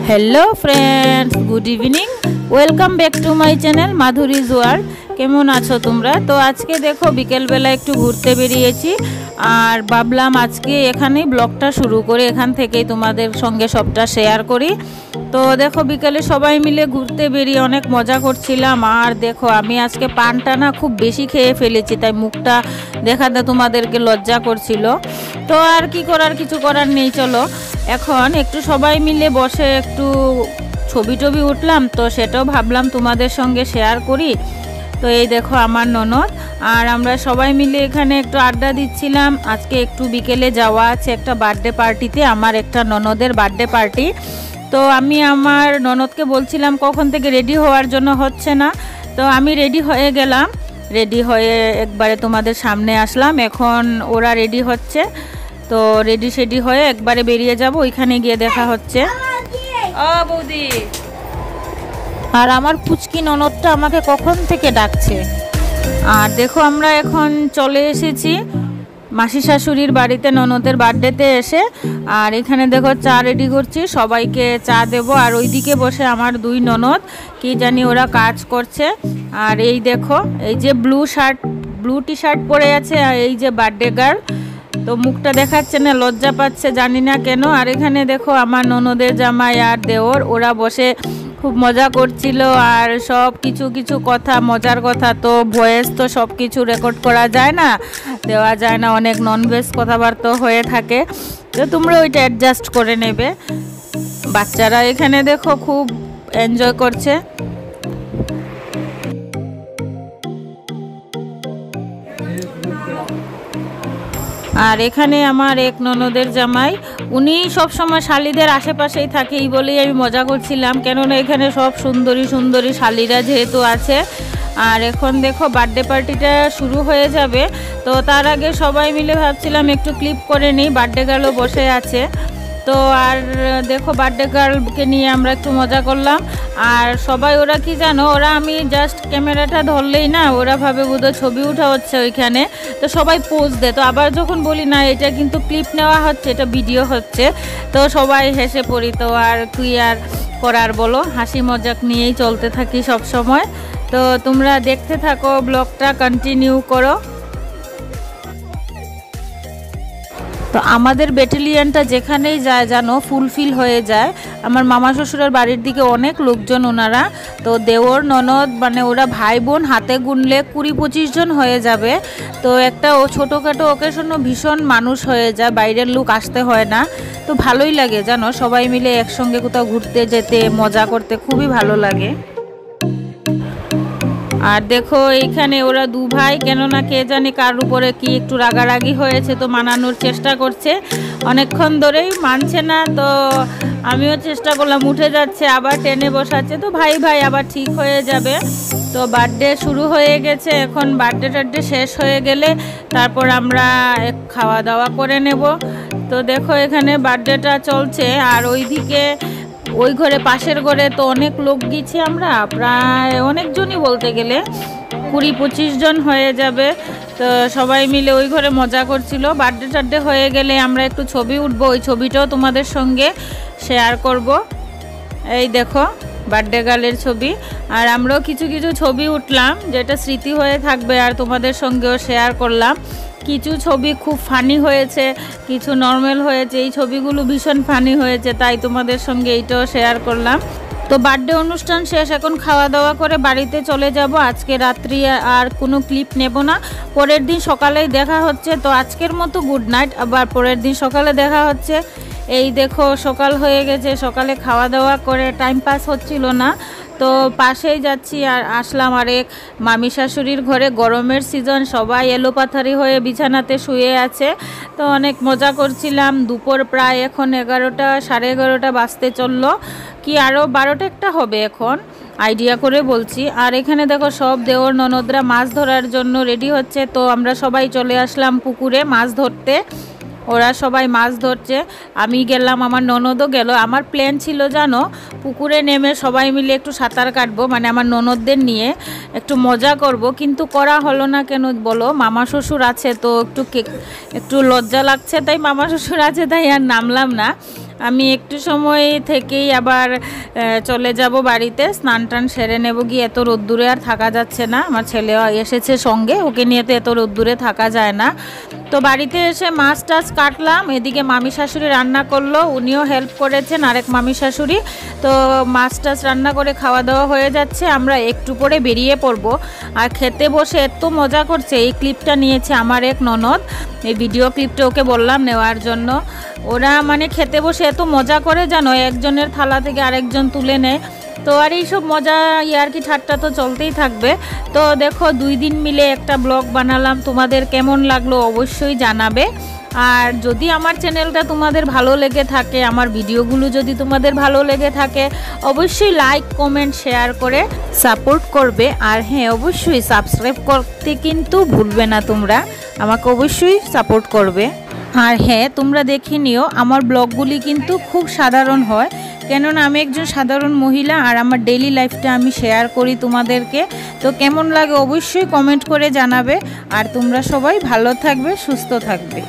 Hello friends good evening welcome back to my channel Madhuri's world. केमन आछो तोमरा? तो आज के देखो बिकेल बेला एकटू घुरते बेरिয়েছি আর ভাবলাম আজকে এখানেই ব্লগটা শুরু করে এখান থেকেই তোমাদের সঙ্গে সবটা শেয়ার করি। তো দেখো বিকেলে সবাই মিলে ঘুরতে বেরিয়ে অনেক মজা করছিলাম। আর দেখো আমি আজকে পানটা না খুব বেশি খেয়ে ফেলেছি, তাই মুখটা দেখাতে তোমাদেরকে লজ্জা করছিল। তো আর কি করার, কিছু করার নেই। চলো এখন একটু সবাই মিলে বসে একটু ছবি টবি উঠলাম, তো সেটাও ভাবলাম তোমাদের সঙ্গে শেয়ার করি। তো এই দেখো আমার ননদ আর আমরা সবাই মিলে এখানে একটু আড্ডা দিচ্ছিলাম। আজকে একটু বিকেলে যাওয়া আছে একটা বার্থডে পার্টিতে, আমার একটা ননদের বার্থডে পার্টি। তো আমি আমার ননদকে বলছিলাম কখন থেকে রেডি হওয়ার জন্য, হচ্ছে না। তো আমি রেডি হয়ে গেলাম, রেডি হয়ে একবারে তোমাদের সামনে আসলাম। এখন ওরা রেডি হচ্ছে, তো রেডি সেডি হয়ে একবারে বেরিয়ে যাব, ওইখানে গিয়ে দেখা হচ্ছে। ও বৌদি, আর আমার পুচকি ননদটা আমাকে কখন থেকে ডাকছে। আর দেখো আমরা এখন চলে এসেছি মাসি শাশুড়ির বাড়িতে ননদের বার্থডেতে এসে। আর এখানে দেখো চা রেডি করছি, সবাইকে চা দেব। আর ওইদিকে বসে আমার দুই ননদ কি জানি ওরা কাজ করছে। আর এই দেখো এই যে ব্লু টি শার্ট পরে আছে, আর এই যে বার্থডে গার্ল, তো মুখটা দেখাচ্ছে না, লজ্জা পাচ্ছে জানি না কেন। আর এখানে দেখো আমার ননদের জামাই আর দেওর, ওরা বসে খুব মজা করছিল। আর সব কিছু কথা, মজার কথা তো ভয়েস তো সব কিছু রেকর্ড করা যায় না, দেওয়া যায় না, অনেক ননভেজ কথাবার্তা হয়ে থাকে, তো তোমরা ওইটা অ্যাডজাস্ট করে নেবে। বাচ্চারা এখানে দেখো খুব এনজয় করছে। আর এখানে আমার এক ননদের জামাই, উনি সব সময় শালিদের আশেপাশেই থাকে, এই বলেই আমি মজা করছিলাম, কেননা এখানে সব সুন্দরী শালিরা যেহেতু আছে। আর এখন দেখো বার্থডে পার্টিটা শুরু হয়ে যাবে, তো তার আগে সবাই মিলে ভাবছিলাম একটু ক্লিপ করে নিই। বার্থডে গার্লও বসে আছে, তো আর দেখো বার্থডে গার্লকে নিয়ে আমরা একটু মজা করলাম। আর সবাই ওরা কি জানো, ওরা আমি জাস্ট ক্যামেরাটা ধরলেই না, ওরা ভাবে বোধহয় ছবি উঠা হচ্ছে ওইখানে, তো সবাই পোজ দেয়। তো আবার যখন বলি না এটা কিন্তু ক্লিপ নেওয়া হচ্ছে, এটা ভিডিও হচ্ছে, তো সবাই হেসে পড়ি। তো আর কি আর করার বলো, হাসি মজাক নিয়েই চলতে থাকি সব সময়। তো তোমরা দেখতে থাকো, ব্লগটা কন্টিনিউ করো। তো আমাদের ব্যাটালিয়নটা যেখানেই যায় জানো ফুলফিল হয়ে যায়। আমার মামা শ্বশুরের বাড়ির দিকে অনেক লোকজন ওনারা, তো দেওর ননদ মানে ওরা ভাই বোন হাতে গুনলে 20-25 জন হয়ে যাবে। তো একটা ছোটোখাটো অকেশনও ভীষণ মানুষ হয়ে যায়, বাইরের লোক আসতে হয় না। তো ভালোই লাগে জানো, সবাই মিলে একসঙ্গে কোথাও ঘুরতে যেতে, মজা করতে খুবই ভালো লাগে। আর দেখো এইখানে ওরা দু ভাই, কেননা কে জানি কার উপরে কি একটু রাগারাগি হয়েছে, তো মানানোর চেষ্টা করছে, অনেকক্ষণ ধরেই মানছে না। তো আমিও চেষ্টা করলাম, উঠে যাচ্ছে, আবার টেনে বসাচ্ছে, তো ভাই আবার ঠিক হয়ে যাবে। তো বার্থডে শুরু হয়ে গেছে, এখন বার্থডে শেষ হয়ে গেলে তারপর আমরা খাওয়া দাওয়া করে নেব। তো দেখো এখানে বার্থডেটা চলছে, আর ওইদিকে ওই ঘরে পাশের ঘরে তো অনেক লোক গিয়েছি আমরা, প্রায় অনেকজনই বলতে গেলে 20-25 জন হয়ে যাবে। তো সবাই মিলে ওই ঘরে মজা করছিল। বার্থডে হয়ে গেলে আমরা একটু ছবি উঠবো, ওই ছবিটাও তোমাদের সঙ্গে শেয়ার করব। এই দেখো বার্থডে গার্লের ছবি, আর আমরাও কিছু ছবি উঠলাম, যেটা স্মৃতি হয়ে থাকবে, আর তোমাদের সঙ্গেও শেয়ার করলাম। কিছু ছবি খুব ফানি হয়েছে, কিছু নর্মাল হয়েছে, এই ছবিগুলো ভীষণ ফানি হয়েছে, তাই তোমাদের সঙ্গে এইটাও শেয়ার করলাম। তো বার্থডে অনুষ্ঠান শেষ, এখন খাওয়া দাওয়া করে বাড়িতে চলে যাব। আজকে রাত্রি আর কোনো ক্লিপ নেব না, পরের দিন সকালেই দেখা হচ্ছে। তো আজকের মতো গুড নাইট, আবার পরের দিন সকালে দেখা হচ্ছে। এই দেখো সকাল হয়ে গেছে, সকালে খাওয়া দাওয়া করে টাইম পাস হচ্ছিল না, তো পাশেই যাচ্ছি। আর আসলাম আরেক মামি শাশুড়ির ঘরে, গরমের সিজন, সবাই এলোপাথারি হয়ে বিছানাতে শুয়ে আছে, তো অনেক মজা করছিলাম। দুপুর প্রায় এখন 11টা, 11:30 বাজতে চললো, কি আরও 12টা হবে এখন, আইডিয়া করে বলছি। আর এখানে দেখো সব দেওর ননদরা মাছ ধরার জন্য রেডি হচ্ছে, তো আমরা সবাই চলে আসলাম পুকুরে মাছ ধরতে। ওরা সবাই মাছ ধরছে, আমি গেলাম, আমার ননদও গেল। আমার প্ল্যান ছিল জানো পুকুরে নেমে সবাই মিলে একটু সাঁতার কাটবো, মানে আমার ননদদের নিয়ে একটু মজা করব, কিন্তু করা হলো না। কেন বলো, মামা শ্বশুর আছে তো একটু লজ্জা লাগছে, তাই মামা শ্বশুর আছে তাই আর নামলাম না। আমি একটু সময় থেকেই আবার চলে যাব বাড়িতে, স্নান টান সেরে নেব গিয়ে। এত রোদ্দুরে আর থাকা যাচ্ছে না, আমার ছেলেও এসেছে সঙ্গে, ওকে নিয়ে তো এত রোদ্দুরে থাকা যায় না। তো বাড়িতে এসে মাছ টাছ কাটলাম, এদিকে মামি শাশুড়ি রান্না করলো, উনিও হেল্প করেছেন, আরেক মামি শাশুড়ি। তো মাছ টাছ রান্না করে খাওয়া দাওয়া হয়ে যাচ্ছে, আমরা একটু পরে বেরিয়ে পড়বো। আর খেতে বসে এত মজা করছে, এই ক্লিপটা নিয়েছে আমার এক ননদ, এই ভিডিও ক্লিপটা ওকে বললাম নেওয়ার জন্য। ওরা মানে খেতে বসে এত মজা করে জানো, একজনের থালা থেকে আরেকজন তুলে নেয়। তো আর এইসব মজা ইয়ার্কি ঠাট্টা তো চলতেই থাকবে। তো দেখো 2 দিন মিলে একটা ব্লগ বানালাম, তোমাদের কেমন লাগলো অবশ্যই জানাবে। আর যদি আমার চ্যানেলটা তোমাদের ভালো লেগে থাকে, আমার ভিডিওগুলো যদি তোমাদের ভালো লেগে থাকে, অবশ্যই লাইক কমেন্ট শেয়ার করে সাপোর্ট করবে। আর হ্যাঁ, অবশ্যই সাবস্ক্রাইব করতে কিন্তু ভুলবে না, তোমরা আমাকে অবশ্যই সাপোর্ট করবে। আর হ্যাঁ, তোমরা দেখে নিও, আমার ব্লগগুলি কিন্তু খুব সাধারণ হয়, কেননা আমি একজন সাধারণ মহিলা আর আমার ডেইলি লাইফটা আমি শেয়ার করি তোমাদেরকে। তো কেমন লাগে অবশ্যই কমেন্ট করে জানাবে। আর তোমরা সবাই ভালো থাকবে, সুস্থ থাকবে।